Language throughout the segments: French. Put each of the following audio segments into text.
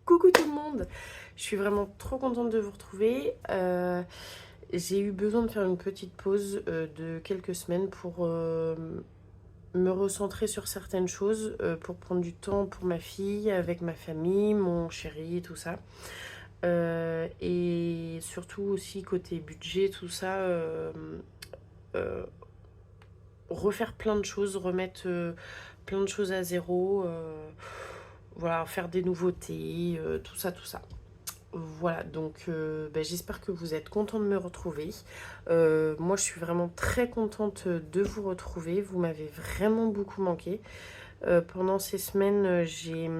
Coucou tout le monde, je suis vraiment trop contente de vous retrouver. J'ai eu besoin de faire une petite pause de quelques semaines pour me recentrer sur certaines choses, pour prendre du temps pour ma fille, avec ma famille, mon chéri, tout ça. Et surtout aussi côté budget, tout ça, euh, refaire plein de choses, remettre plein de choses à zéro, voilà, faire des nouveautés, tout ça, tout ça. Voilà, donc j'espère que vous êtes contents de me retrouver. Moi, je suis vraiment très contente de vous retrouver. Vous m'avez vraiment beaucoup manqué. Pendant ces semaines, j'ai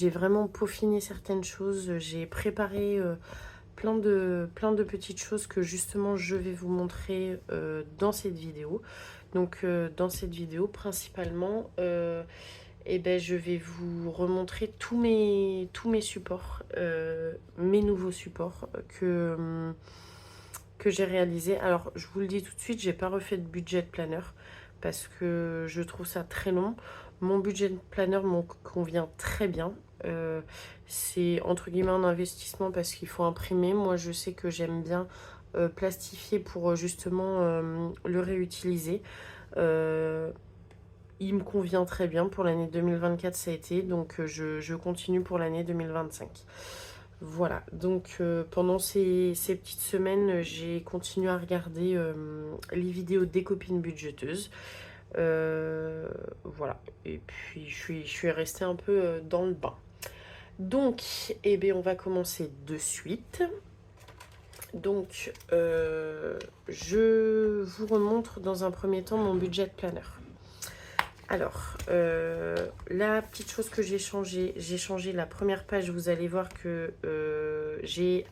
vraiment peaufiné certaines choses. J'ai préparé plein de petites choses que justement je vais vous montrer dans cette vidéo. Donc dans cette vidéo, principalement, je vais vous remontrer tous mes supports, mes nouveaux supports que j'ai réalisés. Alors, je vous le dis tout de suite, j'ai pas refait de budget planner parce que je trouve ça très long. Mon budget planner me convient très bien. C'est entre guillemets un investissement parce qu'il faut imprimer. Moi, je sais que j'aime bien plastifier pour justement le réutiliser. Euh, il me convient très bien. Pour l'année 2024, ça a été. Donc, je continue pour l'année 2025. Voilà. Donc, pendant ces petites semaines, j'ai continué à regarder les vidéos des copines budgeteuses. Voilà. Et puis, je suis restée un peu dans le bain. Donc, on va commencer de suite. Donc, je vous remontre dans un premier temps mon budget planner. Alors, la petite chose que j'ai changé la première page. Vous allez voir que j'ai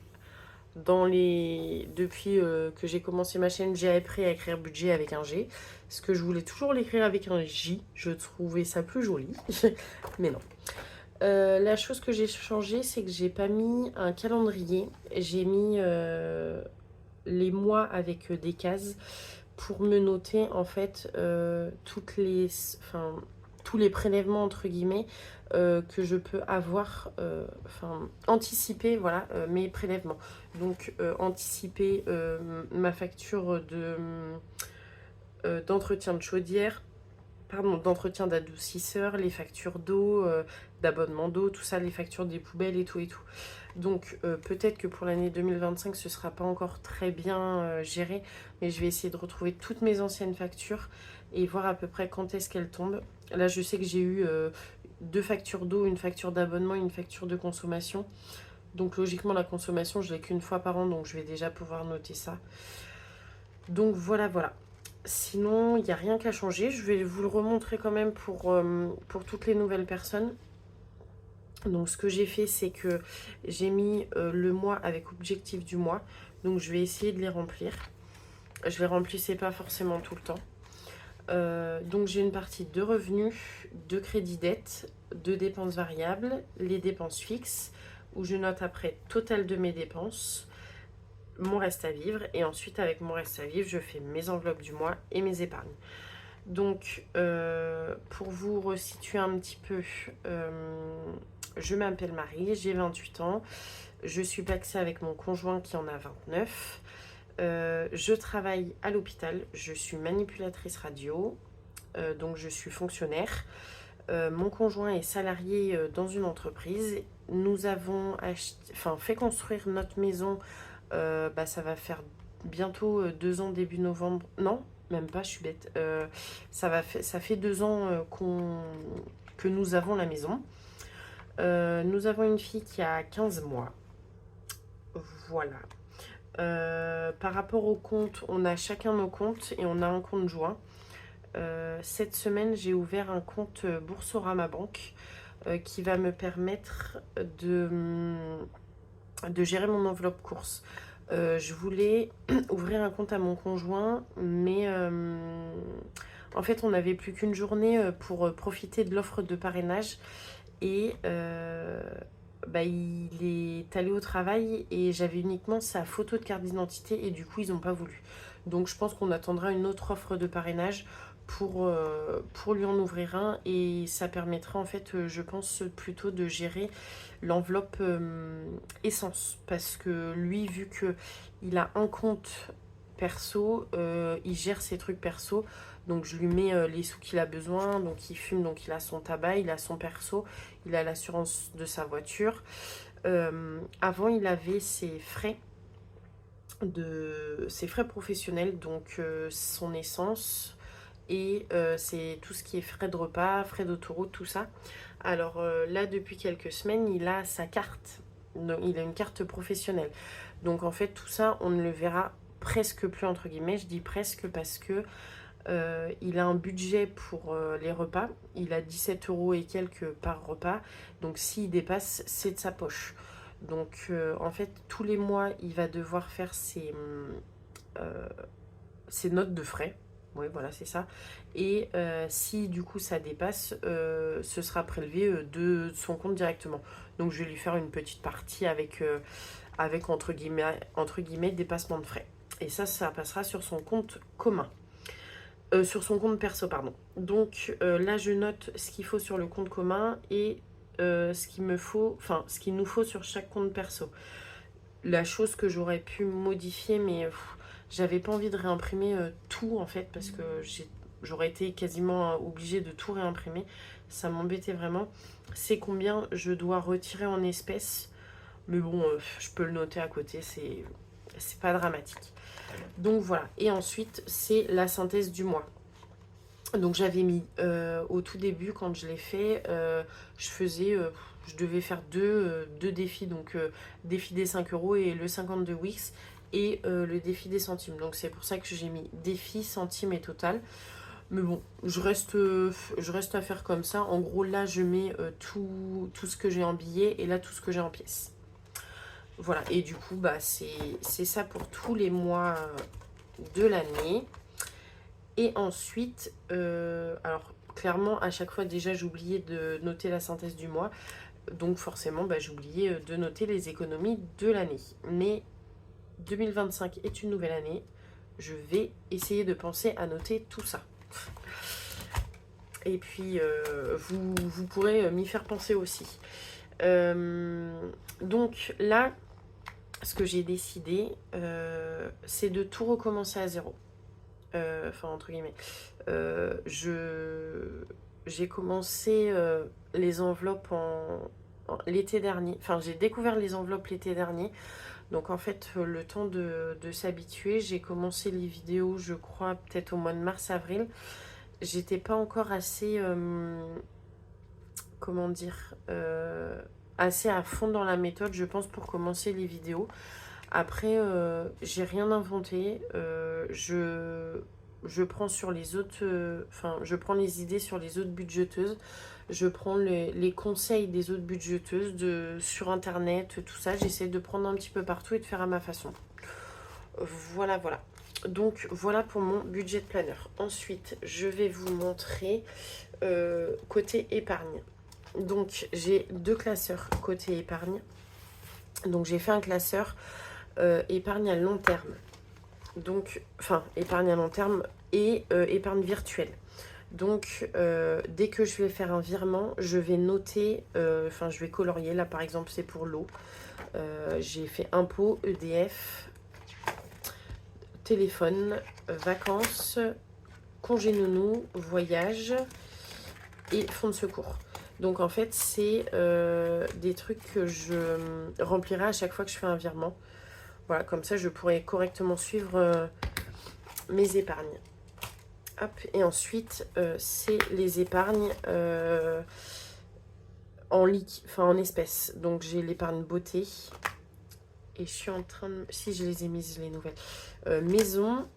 depuis que j'ai commencé ma chaîne, j'ai appris à écrire budget avec un G. Parce que je voulais toujours l'écrire avec un J. Je trouvais ça plus joli. Mais non. La chose que j'ai changé, c'est que j'ai pas mis un calendrier. J'ai mis les mois avec des cases pour me noter en fait tous les prélèvements entre guillemets que je peux avoir, anticiper voilà mes prélèvements. Donc anticiper ma facture d'entretien de chaudière, pardon, d'entretien d'adoucisseur, les factures d'eau, d'abonnement d'eau, tout ça, les factures des poubelles et tout et tout. Donc peut-être que pour l'année 2025, ce sera pas encore très bien géré, mais je vais essayer de retrouver toutes mes anciennes factures et voir à peu près quand est-ce qu'elles tombent. Là, je sais que j'ai eu deux factures d'eau, une facture d'abonnement, une facture de consommation. Donc logiquement, la consommation, je l'ai qu'une fois par an, donc je vais déjà pouvoir noter ça. Donc voilà, voilà. Sinon, il n'y a rien qu'à changer. Je vais vous le remontrer quand même pour toutes les nouvelles personnes. Donc ce que j'ai fait, c'est que j'ai mis le mois avec objectif du mois. Donc je vais essayer de les remplir. Je les remplissais pas forcément tout le temps. Donc j'ai une partie de revenus, de crédit dette, de dépenses variables, les dépenses fixes, où je note après total de mes dépenses, mon reste à vivre, et ensuite avec mon reste à vivre, je fais mes enveloppes du mois et mes épargnes. Donc pour vous resituer un petit peu, je m'appelle Marie, j'ai 28 ans, je suis pacsée avec mon conjoint qui en a 29. Je travaille à l'hôpital, je suis manipulatrice radio, donc je suis fonctionnaire. Mon conjoint est salarié dans une entreprise. Nous avons fait construire notre maison, ça va faire bientôt 2 ans début novembre. Non, même pas, je suis bête. Ça fait 2 ans que nous avons la maison. Nous avons une fille qui a 15 mois. Voilà. Par rapport au compte, on a chacun nos comptes et on a un compte joint. Cette semaine, j'ai ouvert un compte Boursorama Banque qui va me permettre de gérer mon enveloppe course. Je voulais ouvrir un compte à mon conjoint, mais en fait, on n'avait plus qu'une journée pour profiter de l'offre de parrainage. Et il est allé au travail et j'avais uniquement sa photo de carte d'identité et du coup ils n'ont pas voulu. Donc je pense qu'on attendra une autre offre de parrainage pour lui en ouvrir un, et ça permettra en fait, je pense, plutôt de gérer l'enveloppe essence, parce que lui, vu que il a un compte perso, il gère ses trucs perso, donc je lui mets les sous qu'il a besoin, donc il fume, donc il a son tabac, il a son perso, il a l'assurance de sa voiture. Avant, il avait ses frais professionnels, donc son essence, et c'est tout ce qui est frais de repas, frais d'autoroute, tout ça. Alors là, depuis quelques semaines, il a sa carte. Donc, il a une carte professionnelle. Donc en fait, tout ça, on ne le verra presque plus, entre guillemets. Je dis presque parce que il a un budget pour les repas. Il a 17 euros et quelques par repas. Donc s'il dépasse, c'est de sa poche. Donc en fait, tous les mois, il va devoir faire ses notes de frais. Oui, voilà, c'est ça. Et si du coup ça dépasse, ce sera prélevé de son compte directement. Donc je vais lui faire une petite partie avec entre guillemets dépassement de frais. Et ça passera sur son compte commun. Sur son compte perso, pardon. Donc là, je note ce qu'il faut sur le compte commun et ce qu'il nous faut sur chaque compte perso. La chose que j'aurais pu modifier, mais j'avais pas envie de réimprimer tout en fait, parce que j'aurais été quasiment obligée de tout réimprimer. Ça m'embêtait vraiment. C'est combien je dois retirer en espèces. Mais bon, je peux le noter à côté, c'est pas dramatique. Donc voilà. Et ensuite, c'est la synthèse du mois. Donc j'avais mis au tout début, quand je l'ai fait, je devais faire deux défis, donc défi des 5 euros et le 52 Wix, et le défi des centimes. Donc c'est pour ça que j'ai mis défi, centimes et total. Mais bon, je reste à faire comme ça. En gros, là, je mets tout ce que j'ai en billets, et là, tout ce que j'ai en pièces. Voilà, et du coup, bah, c'est ça pour tous les mois de l'année. Et ensuite, alors clairement, à chaque fois, déjà, j'oubliais de noter la synthèse du mois. Donc forcément, bah, j'oubliais de noter les économies de l'année. Mais 2025 est une nouvelle année. Je vais essayer de penser à noter tout ça. Et puis, vous pourrez m'y faire penser aussi. Donc là, ce que j'ai décidé, c'est de tout recommencer à zéro. Enfin, entre guillemets. J'ai commencé les enveloppes l'été dernier. Enfin, j'ai découvert les enveloppes l'été dernier. Donc, en fait, le temps de s'habituer, j'ai commencé les vidéos, je crois, peut-être au mois de mars-avril. J'étais pas encore assez, comment dire, assez à fond dans la méthode, je pense, pour commencer les vidéos. Après, j'ai rien inventé. Je prends sur les autres, je prends les idées sur les autres budgeteuses. Je prends les conseils des autres budgeteuses sur internet, tout ça. J'essaie de prendre un petit peu partout et de faire à ma façon. Voilà, voilà. Donc voilà pour mon budget planner. Ensuite, je vais vous montrer côté épargne. Donc j'ai deux classeurs côté épargne. Donc j'ai fait un classeur épargne à long terme. Donc, épargne à long terme et épargne virtuelle. Donc, dès que je vais faire un virement, je vais noter, je vais colorier. Là, par exemple, c'est pour l'eau. J'ai fait impôts, EDF, téléphone, vacances, congé nounou, voyage et fonds de secours. Donc, en fait, c'est des trucs que je remplirai à chaque fois que je fais un virement. Voilà, comme ça, je pourrai correctement suivre mes épargnes. Hop, et ensuite, c'est les épargnes en espèces. Donc, j'ai l'épargne beauté. Et je suis en train de... Si, je les ai mises, les nouvelles. Maison,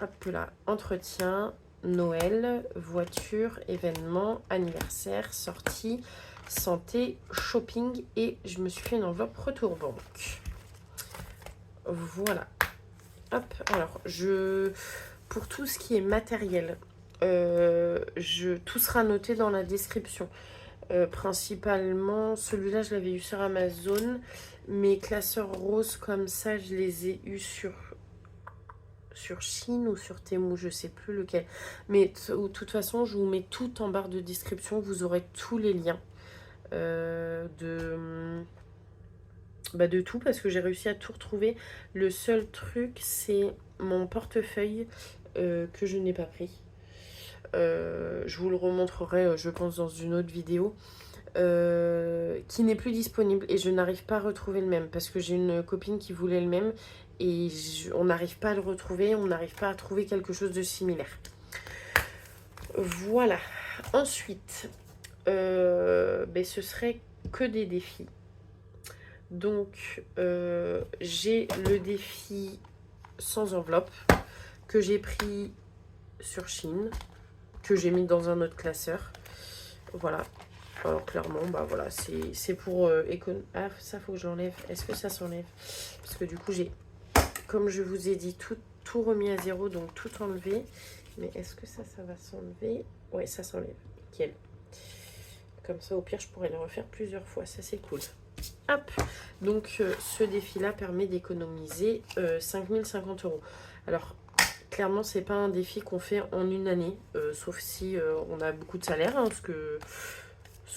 hop là, entretien, Noël, voiture, événement, anniversaire, sortie, santé, shopping. Et je me suis fait une enveloppe retour banque. Voilà. Hop, alors, pour tout ce qui est matériel, tout sera noté dans la description. Principalement, celui-là, je l'avais eu sur Amazon. Mes classeurs roses comme ça, je les ai eus sur Shein ou sur Temu, je sais plus lequel. Mais de toute façon, je vous mets tout en barre de description. Vous aurez tous les liens de tout parce que j'ai réussi à tout retrouver. Le seul truc, c'est mon portefeuille que je n'ai pas pris. Je vous le remontrerai, je pense, dans une autre vidéo. Qui n'est plus disponible et je n'arrive pas à retrouver le même parce que j'ai une copine qui voulait le même et on n'arrive pas à le retrouver, on n'arrive pas à trouver quelque chose de similaire. Voilà. Ensuite, ce serait que des défis. Donc, j'ai le défi sans enveloppe que j'ai pris sur Shein, que j'ai mis dans un autre classeur. Voilà. Alors clairement, bah voilà, c'est pour Ah, ça faut que je l'enlève. Est-ce que ça s'enlève? Parce que du coup, j'ai, comme je vous ai dit, tout remis à zéro, donc tout enlevé. Mais est-ce que ça va s'enlever? Ouais, ça s'enlève. Nickel. Comme ça, au pire, je pourrais le refaire plusieurs fois. Ça, c'est cool. Hop. Donc, ce défi-là permet d'économiser 5050 €. Alors, clairement, c'est pas un défi qu'on fait en une année, sauf si on a beaucoup de salaire, hein, ce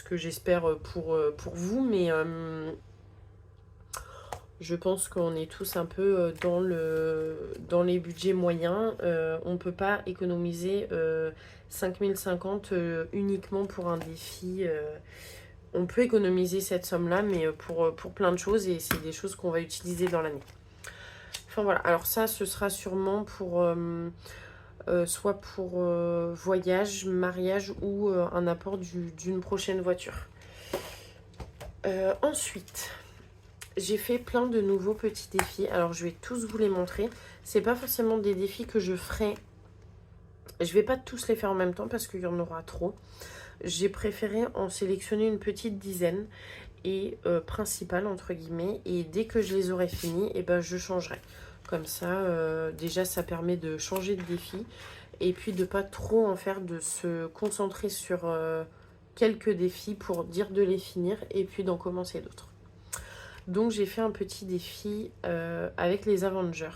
que j'espère pour vous, mais je pense qu'on est tous un peu dans les budgets moyens. On ne peut pas économiser 5050 uniquement pour un défi. On peut économiser cette somme-là, mais pour plein de choses, et c'est des choses qu'on va utiliser dans l'année. Enfin voilà, alors ça, ce sera sûrement pour... soit pour voyage, mariage ou un apport d'une prochaine voiture. Ensuite, j'ai fait plein de nouveaux petits défis. Alors, je vais tous vous les montrer. C'est pas forcément des défis que je ferai. Je vais pas tous les faire en même temps parce qu'il y en aura trop. J'ai préféré en sélectionner une petite dizaine et principale entre guillemets. Et dès que je les aurai finis, et ben, je changerai. Comme ça, déjà, ça permet de changer de défi. Et puis de pas trop en faire, de se concentrer sur quelques défis pour dire de les finir et puis d'en commencer d'autres. Donc j'ai fait un petit défi avec les Avengers.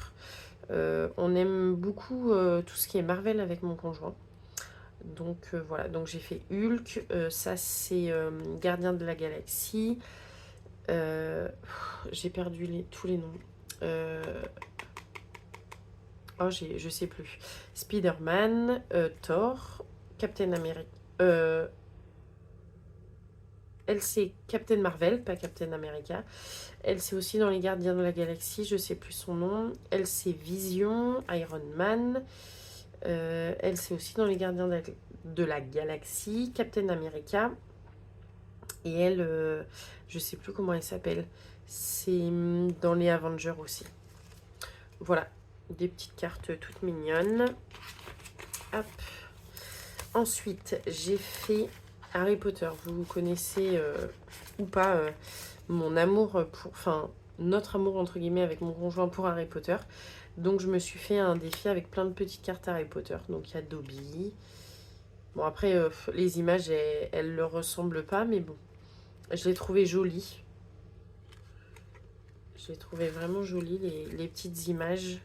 On aime beaucoup tout ce qui est Marvel avec mon conjoint. Donc voilà, donc j'ai fait Hulk, ça c'est Gardien de la Galaxie. J'ai perdu tous les noms. Oh, je sais plus. Spider-Man, Thor, Captain America. Elle, c'est Captain Marvel, pas Captain America. Elle, c'est aussi dans les Gardiens de la Galaxie, je sais plus son nom. Elle, c'est Vision, Iron Man. Elle, c'est aussi dans les Gardiens de la Galaxie, Captain America. Et elle, je sais plus comment elle s'appelle. C'est dans les Avengers aussi. Voilà, des petites cartes toutes mignonnes. Hop. Ensuite, j'ai fait Harry Potter. Vous connaissez ou pas mon amour pour... Enfin, notre amour entre guillemets avec mon conjoint pour Harry Potter. Donc, je me suis fait un défi avec plein de petites cartes Harry Potter. Donc, il y a Dobby. Bon, après, les images, elles ne le ressemblent pas. Mais bon, je l'ai trouvé jolie. Je l'ai trouvé vraiment jolie, les petites images.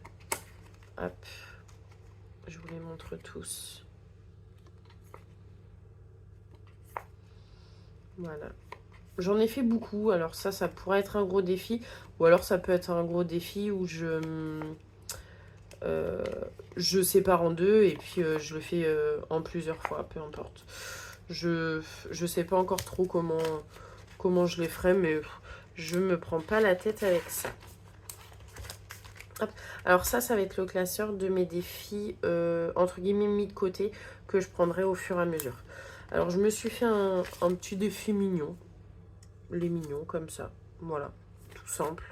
Hop. Je vous les montre tous. Voilà. J'en ai fait beaucoup. Alors ça pourrait être un gros défi. Ou alors ça peut être un gros défi où je sépare en deux et puis je le fais en plusieurs fois. Peu importe. Je sais pas encore trop comment je les ferai, mais je me prends pas la tête avec ça. Hop. Alors ça va être le classeur de mes défis entre guillemets mis de côté que je prendrai au fur et à mesure. Alors je me suis fait un petit défi mignon. Les mignons comme ça. Voilà. Tout simple.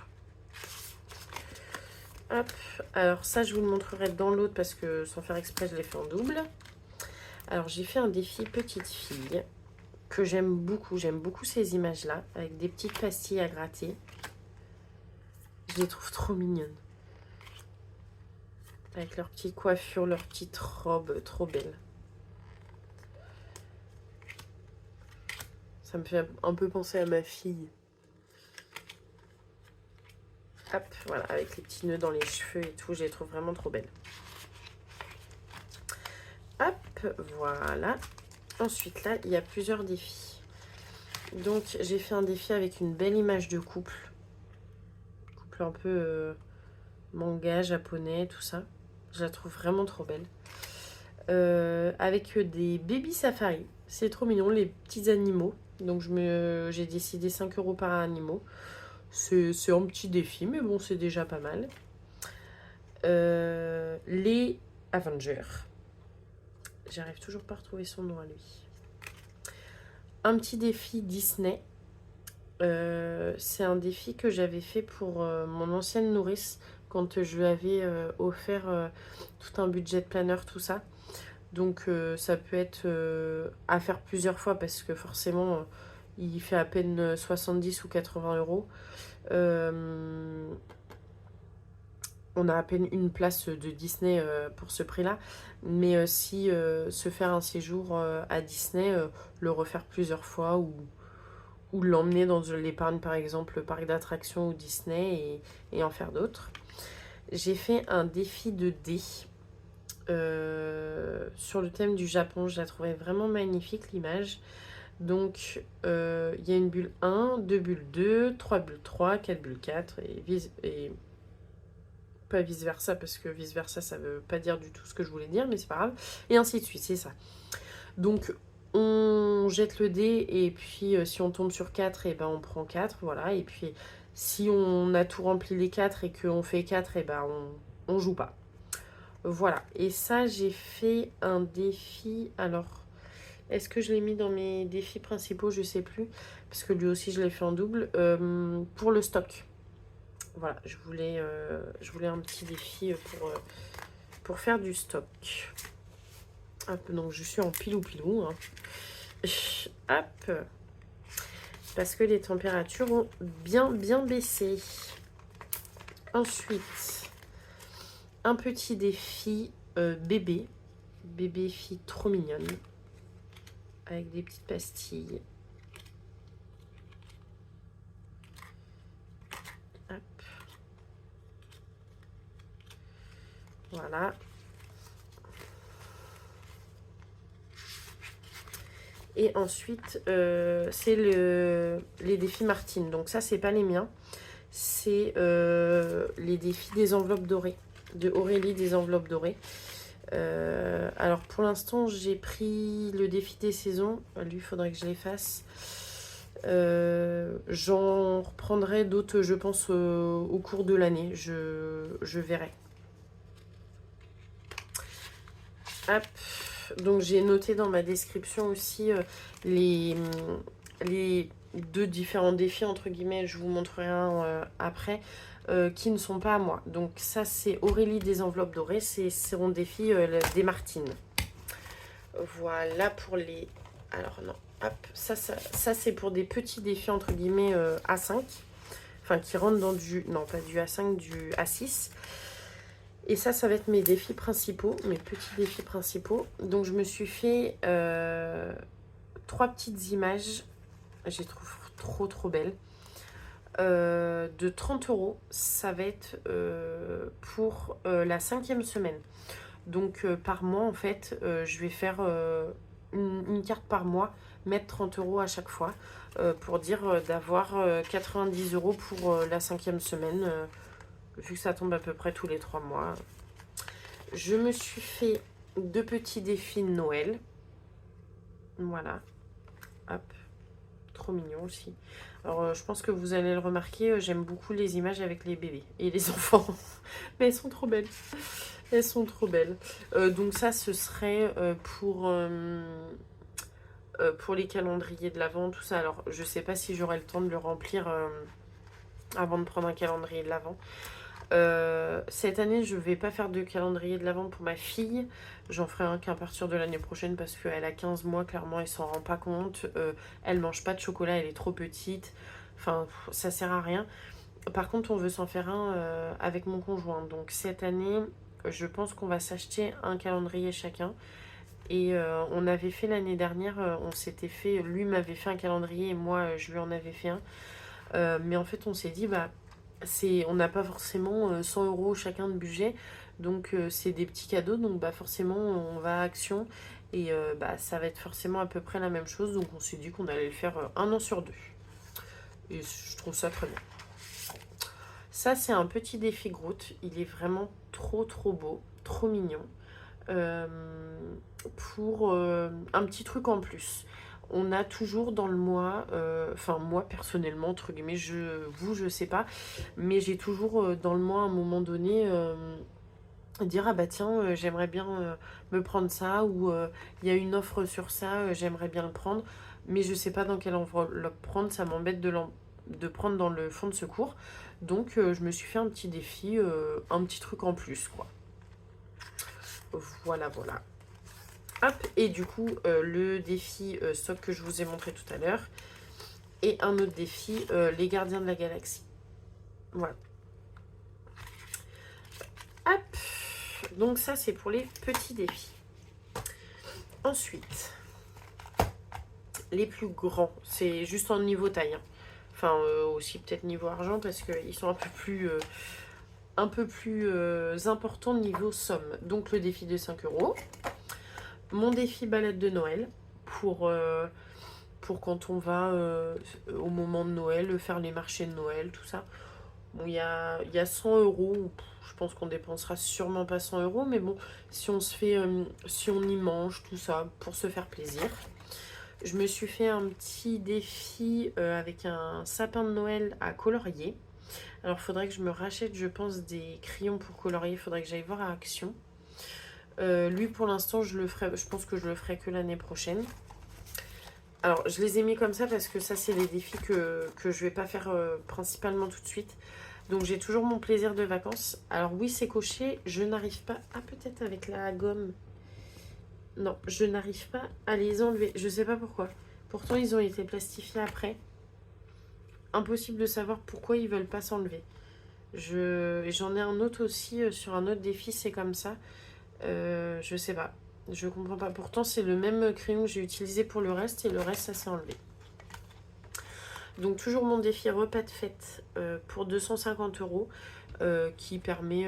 Hop. Alors ça je vous le montrerai dans l'autre parce que sans faire exprès je l'ai fait en double. Alors j'ai fait un défi petite fille que j'aime beaucoup. J'aime beaucoup ces images là avec des petites pastilles à gratter. Je les trouve trop mignonnes. Avec leur petite coiffure, leur petite robe, trop belle. Ça me fait un peu penser à ma fille. Hop, voilà, avec les petits nœuds dans les cheveux et tout, je les trouve vraiment trop belles. Hop, voilà. Ensuite, là, il y a plusieurs défis. Donc, j'ai fait un défi avec une belle image de couple. Couple un peu manga, japonais, tout ça. Je la trouve vraiment trop belle. Avec des baby safari. C'est trop mignon, les petits animaux. Donc, j'ai décidé 5 € par animal. C'est un petit défi, mais bon, c'est déjà pas mal. Les Avengers. J'arrive toujours pas à retrouver son nom à lui. Un petit défi Disney. C'est un défi que j'avais fait pour mon ancienne nourrice quand je lui avais offert tout un budget planner, tout ça. Donc ça peut être à faire plusieurs fois parce que forcément il fait à peine 70 ou 80 €. On a à peine une place de Disney pour ce prix-là. Mais si se faire un séjour à Disney, le refaire plusieurs fois ou l'emmener dans l'épargne, par exemple, le parc d'attractions ou Disney et en faire d'autres. J'ai fait un défi de dés sur le thème du Japon. Je la trouvais vraiment magnifique, l'image. Donc, il y a une bulle 1, 2 bulles 2, 3 bulles 3, 4 bulles 4 et pas vice versa, parce que vice versa ça veut pas dire du tout ce que je voulais dire, mais c'est pas grave, et ainsi de suite, c'est ça. Donc on jette le dé et puis si on tombe sur 4, et ben on prend 4, voilà, et puis si on a tout rempli les 4 et qu'on fait 4, et ben on joue pas. Voilà, et ça j'ai fait un défi, alors est-ce que je l'ai mis dans mes défis principaux, je sais plus, parce que lui aussi je l'ai fait en double, pour le stock. Voilà, je voulais un petit défi pour faire du stock. Hop, donc je suis en pilou-pilou. Hein. Hop. Parce que les températures ont bien baissé. Ensuite, un petit défi bébé. Bébé fille trop mignonne. Avec des petites pastilles. Voilà. Et ensuite, c'est les défis Martine. Donc ça, c'est pas les miens. C'est les défis des enveloppes dorées. De Aurélie des enveloppes dorées. Alors pour l'instant, j'ai pris le défi des saisons. Lui, il faudrait que je les fasse. J'en reprendrai d'autres, je pense, au cours de l'année. Je verrai. Hop. Donc j'ai noté dans ma description aussi les 2 différents défis, entre guillemets, je vous montrerai un après, qui ne sont pas à moi. Donc ça c'est Aurélie des enveloppes dorées, c'est son défi des Martines. Voilà pour les... Alors non, hop, ça c'est pour des petits défis, entre guillemets, A5. Enfin qui rentrent dans du... Non, pas du A5, du A6. Et ça va être mes défis principaux, mes petits défis principaux. Donc je me suis fait 3 petites images, je les trouve trop belles, de 30 €. Ça va être pour la 5e semaine. Donc par mois en fait, je vais faire une carte par mois, mettre 30 € à chaque fois, pour dire d'avoir 90 € pour la 5e semaine, vu que ça tombe à peu près tous les 3 mois. Je me suis fait 2 petits défis de Noël. Voilà. Hop. Trop mignon aussi. Alors, je pense que vous allez le remarquer, j'aime beaucoup les images avec les bébés et les enfants. Mais elles sont trop belles. Elles sont trop belles. Donc ça, ce serait pour les calendriers de l'Avent, tout ça. Alors, je sais pas si j'aurai le temps de le remplir avant de prendre un calendrier de l'Avent. Cette année, je vais pas faire de calendrier de l'Avent pour ma fille. J'en ferai un qu'à partir de l'année prochaine parce qu'elle a 15 mois, clairement, elle s'en rend pas compte. Elle mange pas de chocolat, elle est trop petite. Enfin, ça sert à rien. Par contre, on veut s'en faire un avec mon conjoint. Donc cette année, je pense qu'on va s'acheter un calendrier chacun. Et on avait fait l'année dernière, on s'était fait, lui m'avait fait un calendrier et moi je lui en avais fait un. Mais en fait on s'est dit, bah on n'a pas forcément 100 € chacun de budget, donc c'est des petits cadeaux, donc bah forcément on va à Action et bah ça va être forcément à peu près la même chose, donc on s'est dit qu'on allait le faire un an sur deux. Et je trouve ça très bien. Ça c'est un petit défi Groot, il est vraiment trop beau, trop mignon. Euh, pour un petit truc en plus. On a toujours dans le mois, enfin moi personnellement, entre guillemets, je sais pas, mais j'ai toujours dans le mois à un moment donné dire ah bah tiens j'aimerais bien me prendre ça ou il y a une offre sur ça, j'aimerais bien le prendre, mais je sais pas dans quelle enveloppe prendre, ça m'embête de prendre dans le fonds de secours. Donc je me suis fait un petit défi, un petit truc en plus quoi. Voilà, voilà. Hop, et du coup, le défi stock que je vous ai montré tout à l'heure. Et un autre défi, les gardiens de la galaxie. Voilà. Hop. Donc ça, c'est pour les petits défis. Ensuite, les plus grands. C'est juste en niveau taille. Hein. Enfin, aussi peut-être niveau argent, parce qu'ils sont un peu plus importants niveau somme. Donc le défi de 5 €. Mon défi balade de Noël pour quand on va au moment de Noël, faire les marchés de Noël, tout ça. Bon, il y a 100 €, je pense qu'on dépensera sûrement pas 100 €, mais bon, si on se fait, si on y mange, tout ça, pour se faire plaisir. Je me suis fait un petit défi avec un sapin de Noël à colorier. Alors, il faudrait que je me rachète, je pense, des crayons pour colorier. Il faudrait que j'aille voir à Action. Lui, pour l'instant, je pense que je le ferai que l'année prochaine. Alors, je les ai mis comme ça parce que ça, c'est les défis que je vais pas faire principalement tout de suite. Donc, j'ai toujours mon plaisir de vacances. Alors, oui, c'est coché. Je n'arrive pas... Ah, peut-être avec la gomme. Non, je n'arrive pas à les enlever. Je sais pas pourquoi. Pourtant, ils ont été plastifiés après. Impossible de savoir pourquoi ils veulent pas s'enlever. J'en ai un autre aussi sur un autre défi, c'est comme ça. Je sais pas. Je comprends pas. Pourtant, c'est le même crayon que j'ai utilisé pour le reste et le reste, ça s'est enlevé. Donc, toujours mon défi repas de fête pour 250 € qui permet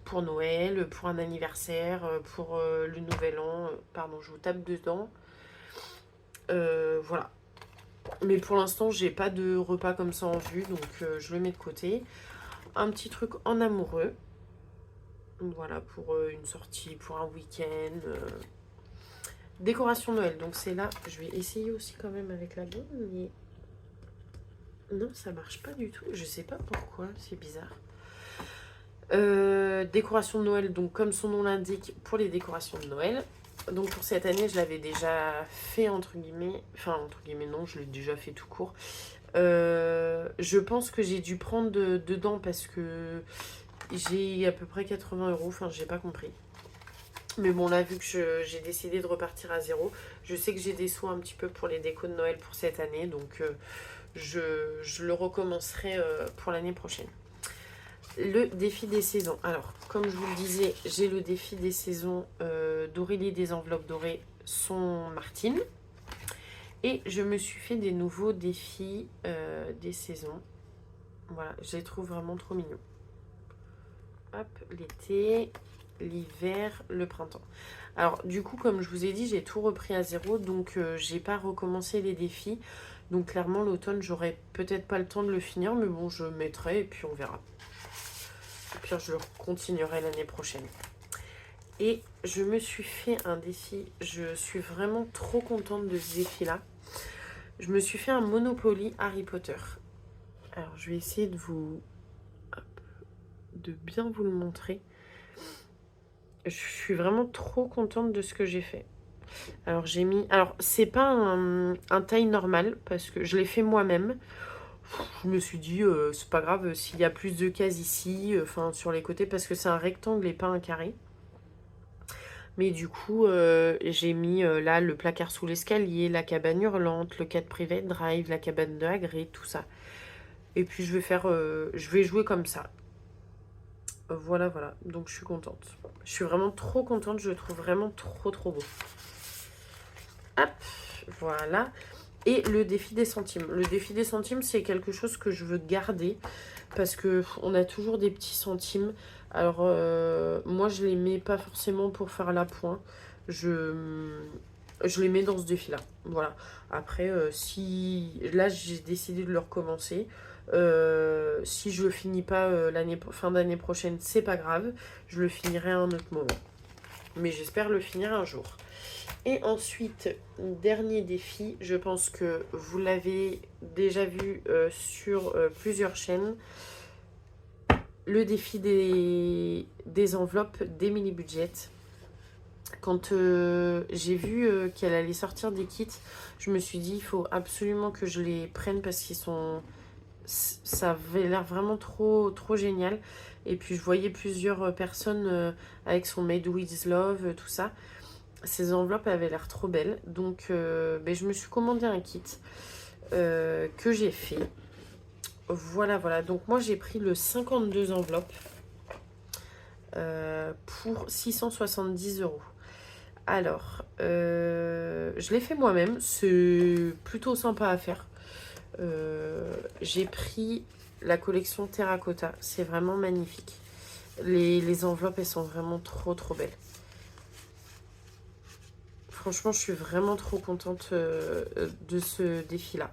pour Noël, pour un anniversaire, pour le nouvel an. Pardon, je vous tape dedans. Voilà. Mais pour l'instant, j'ai pas de repas comme ça en vue, donc je le mets de côté. Un petit truc en amoureux. Voilà, pour une sortie, pour un week-end. Décoration Noël, donc c'est là. Je vais essayer aussi quand même avec la gomme, mais non, ça marche pas du tout. Je sais pas pourquoi, c'est bizarre. Décoration de Noël, donc comme son nom l'indique, pour les décorations de Noël. Donc pour cette année, je l'avais déjà fait entre guillemets. Enfin, entre guillemets, non, je l'ai déjà fait tout court. Je pense que j'ai dû prendre dedans parce que j'ai à peu près 80 €. Enfin, j'ai pas compris. Mais bon, là, vu que j'ai décidé de repartir à zéro, je sais que j'ai des sous un petit peu pour les décos de Noël pour cette année. Donc, je le recommencerai pour l'année prochaine. Le défi des saisons. Alors, comme je vous le disais, j'ai le défi des saisons d'Aurélie des enveloppes dorées son Martine. Et je me suis fait des nouveaux défis des saisons. Voilà, je les trouve vraiment trop mignons. Hop, l'été, l'hiver, le printemps. Alors, du coup, comme je vous ai dit, j'ai tout repris à zéro. Donc, j'ai pas recommencé les défis. Donc, clairement, l'automne, j'aurai peut-être pas le temps de le finir. Mais bon, je mettrai et puis on verra. Au pire, je le continuerai l'année prochaine. Et je me suis fait un défi. Je suis vraiment trop contente de ce défi-là. Je me suis fait un Monopoly Harry Potter. Alors, je vais essayer de bien vous le montrer. Je suis vraiment trop contente de ce que j'ai fait. Alors, j'ai mis... Alors, c'est pas un taille normal, parce que je l'ai fait moi-même. Je me suis dit, c'est pas grave s'il y a plus de cases ici, enfin, sur les côtés, parce que c'est un rectangle et pas un carré. Mais du coup, j'ai mis là le placard sous l'escalier, la cabane hurlante, le 4 private drive, la cabane de Hagrid, tout ça. Et puis je vais jouer comme ça. Voilà, voilà. Donc je suis contente. Je suis vraiment trop contente. Je le trouve vraiment trop beau. Hop, voilà. Et le défi des centimes. Le défi des centimes, c'est quelque chose que je veux garder parce que on a toujours des petits centimes. Alors, moi, je les mets pas forcément pour faire la pointe. Je les mets dans ce défi-là. Voilà. Après, si... Là, j'ai décidé de le recommencer. Si je le finis pas fin d'année prochaine, c'est pas grave. Je le finirai à un autre moment. Mais j'espère le finir un jour. Et ensuite, dernier défi, je pense que vous l'avez déjà vu sur plusieurs chaînes, le défi des enveloppes d'Emily Budget. Quand j'ai vu qu'elle allait sortir des kits, je me suis dit il faut absolument que je les prenne parce qu'ils sont... Ça avait l'air vraiment trop, trop génial. Et puis je voyais plusieurs personnes avec son Made with Love, tout ça. Ces enveloppes avaient l'air trop belles. Donc je me suis commandé un kit que j'ai fait. Voilà, voilà. Donc moi j'ai pris le 52 enveloppes pour 670 €. Alors, je l'ai fait moi-même. C'est plutôt sympa à faire. J'ai pris la collection Terracotta. C'est vraiment magnifique. Les enveloppes, elles sont vraiment trop, trop belles. Franchement, je suis vraiment trop contente de ce défi-là.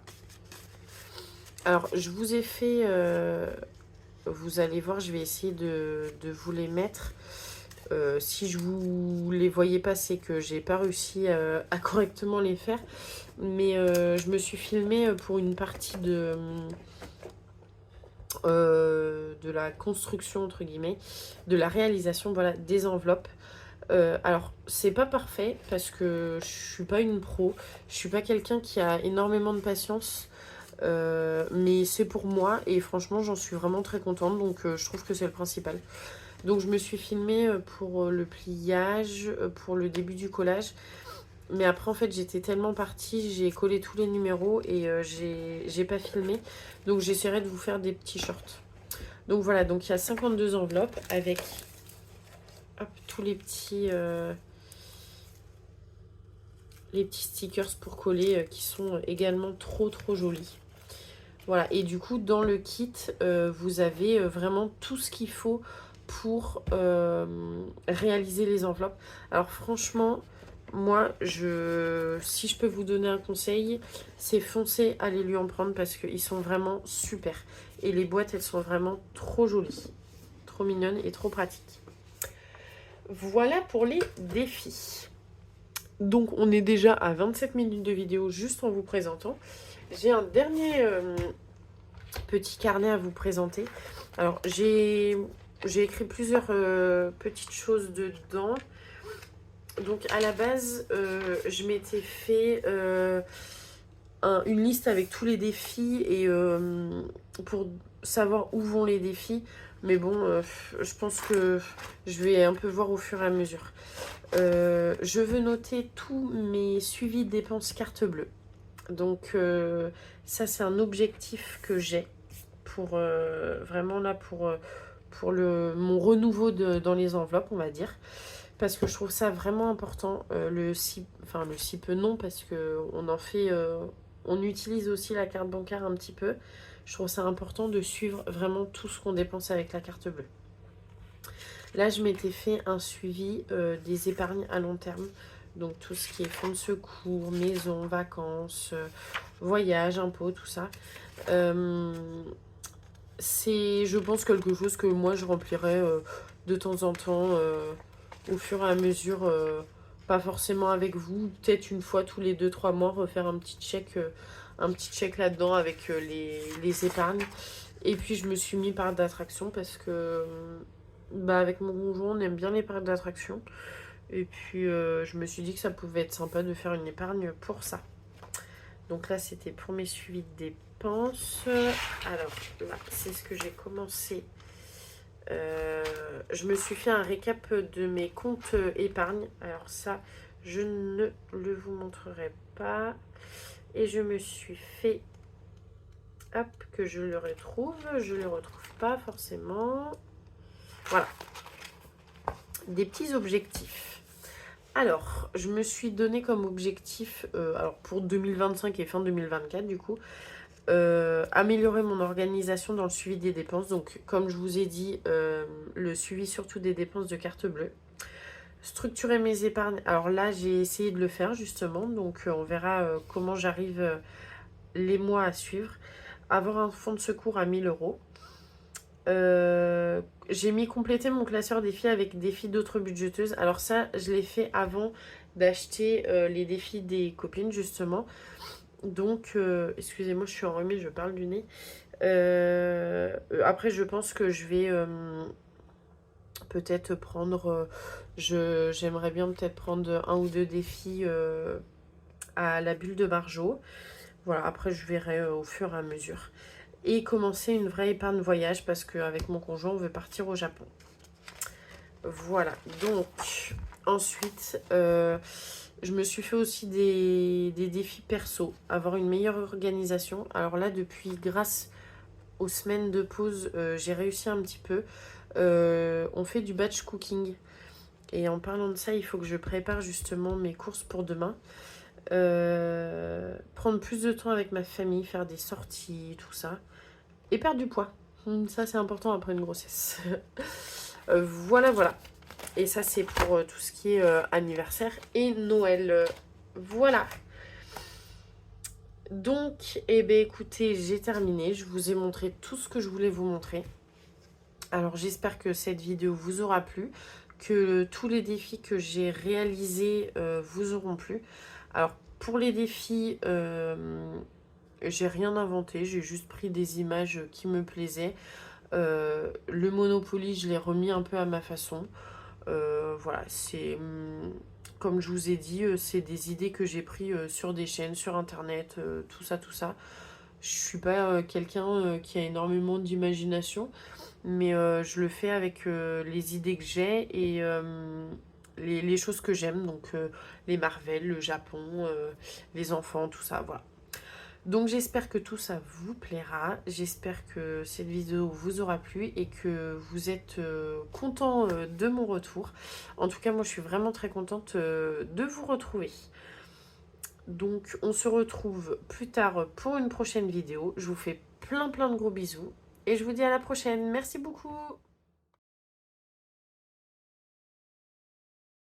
Alors, je vous ai fait... vous allez voir, je vais essayer de vous les mettre. Si je vous les voyais pas, c'est que j'ai pas réussi à correctement les faire. Mais je me suis filmée pour une partie de la construction, entre guillemets, de la réalisation, voilà, des enveloppes. Alors, c'est pas parfait parce que je suis pas une pro. Je suis pas quelqu'un qui a énormément de patience. Mais c'est pour moi et franchement, j'en suis vraiment très contente. Donc, je trouve que c'est le principal. Donc, je me suis filmée pour le pliage, pour le début du collage. Mais après, en fait, j'étais tellement partie, j'ai collé tous les numéros et j'ai pas filmé. Donc, j'essaierai de vous faire des petits shorts. Donc, voilà. Donc, il y a 52 enveloppes avec hop, tous les petits stickers pour coller qui sont également trop, trop jolis. Voilà. Et du coup, dans le kit, vous avez vraiment tout ce qu'il faut pour réaliser les enveloppes. Alors, franchement... Moi, si je peux vous donner un conseil, c'est foncez, allez lui en prendre parce qu'ils sont vraiment super. Et les boîtes, elles sont vraiment trop jolies, trop mignonnes et trop pratiques. Voilà pour les défis. Donc, on est déjà à 27 minutes de vidéo juste en vous présentant. J'ai un dernier petit carnet à vous présenter. Alors, j'ai écrit plusieurs petites choses dedans. Donc à la base, je m'étais fait une liste avec tous les défis et pour savoir où vont les défis. Mais bon, je pense que je vais un peu voir au fur et à mesure. Je veux noter tous mes suivis de dépenses carte bleue. Donc ça, c'est un objectif que j'ai pour vraiment là pour mon renouveau dans les enveloppes, on va dire. Parce que je trouve ça vraiment important. Le si peu non, parce qu'on en fait... on utilise aussi la carte bancaire un petit peu. Je trouve ça important de suivre vraiment tout ce qu'on dépense avec la carte bleue. Là, je m'étais fait un suivi des épargnes à long terme. Donc tout ce qui est fonds de secours, maison, vacances, voyage, impôts, tout ça. C'est, je pense, quelque chose que moi, je remplirai de temps en temps... au fur et à mesure, pas forcément avec vous, peut-être une fois tous les 2-3 mois, refaire un petit check là-dedans avec les épargnes. Et puis je me suis mis parc d'attraction parce que avec mon conjoint, on aime bien les parcs d'attraction. Et puis je me suis dit que ça pouvait être sympa de faire une épargne pour ça. Donc là, c'était pour mes suivis de dépenses. Alors là, c'est ce que j'ai commencé. Je me suis fait un récap de mes comptes épargne. Alors ça, je ne le vous montrerai pas. Et je me suis fait... Hop, que je le retrouve. Je ne le retrouve pas forcément. Voilà. Des petits objectifs. Alors, je me suis donné comme objectif, alors pour 2025 et fin 2024 du coup, améliorer mon organisation dans le suivi des dépenses. Donc, comme je vous ai dit, le suivi surtout des dépenses de carte bleue. Structurer mes épargnes. Alors là, j'ai essayé de le faire justement. Donc, on verra comment j'arrive les mois à suivre. Avoir un fonds de secours à 1 000 euros. J'ai mis compléter mon classeur défis avec défis d'autres budgeteuses. Alors ça, je l'ai fait avant d'acheter les défis des copines justement. Donc, excusez-moi, je suis enrhumée, je parle du nez. Après, je pense que je vais peut-être prendre... j'aimerais bien peut-être prendre un ou deux défis à la bulle de Marjo. Voilà, après, je verrai au fur et à mesure. Et commencer une vraie épargne voyage parce qu'avec mon conjoint, on veut partir au Japon. Voilà, donc ensuite, je me suis fait aussi des défis perso, avoir une meilleure organisation. Alors là, depuis, grâce aux semaines de pause, j'ai réussi un petit peu. On fait du batch cooking. Et en parlant de ça, il faut que je prépare justement mes courses pour demain. Prendre plus de temps avec ma famille, faire des sorties, tout ça. Et perdre du poids. Ça, c'est important après une grossesse. Voilà, voilà. Et ça, c'est pour tout ce qui est anniversaire et Noël. Voilà. Donc, eh bien, écoutez, j'ai terminé. Je vous ai montré tout ce que je voulais vous montrer. Alors, j'espère que cette vidéo vous aura plu, que tous les défis que j'ai réalisés vous auront plu. Alors, pour les défis, j'ai rien inventé. J'ai juste pris des images qui me plaisaient. Le Monopoly, je l'ai remis un peu à ma façon. Voilà, c'est comme je vous ai dit, c'est des idées que j'ai prises sur des chaînes, sur internet, tout ça, tout ça. Je suis pas quelqu'un qui a énormément d'imagination, mais je le fais avec les idées que j'ai et les choses que j'aime, donc les Marvel, le Japon, les enfants, tout ça, voilà. Donc j'espère que tout ça vous plaira, j'espère que cette vidéo vous aura plu et que vous êtes content de mon retour. En tout cas, moi je suis vraiment très contente de vous retrouver. Donc on se retrouve plus tard pour une prochaine vidéo. Je vous fais plein de gros bisous et je vous dis à la prochaine. Merci beaucoup.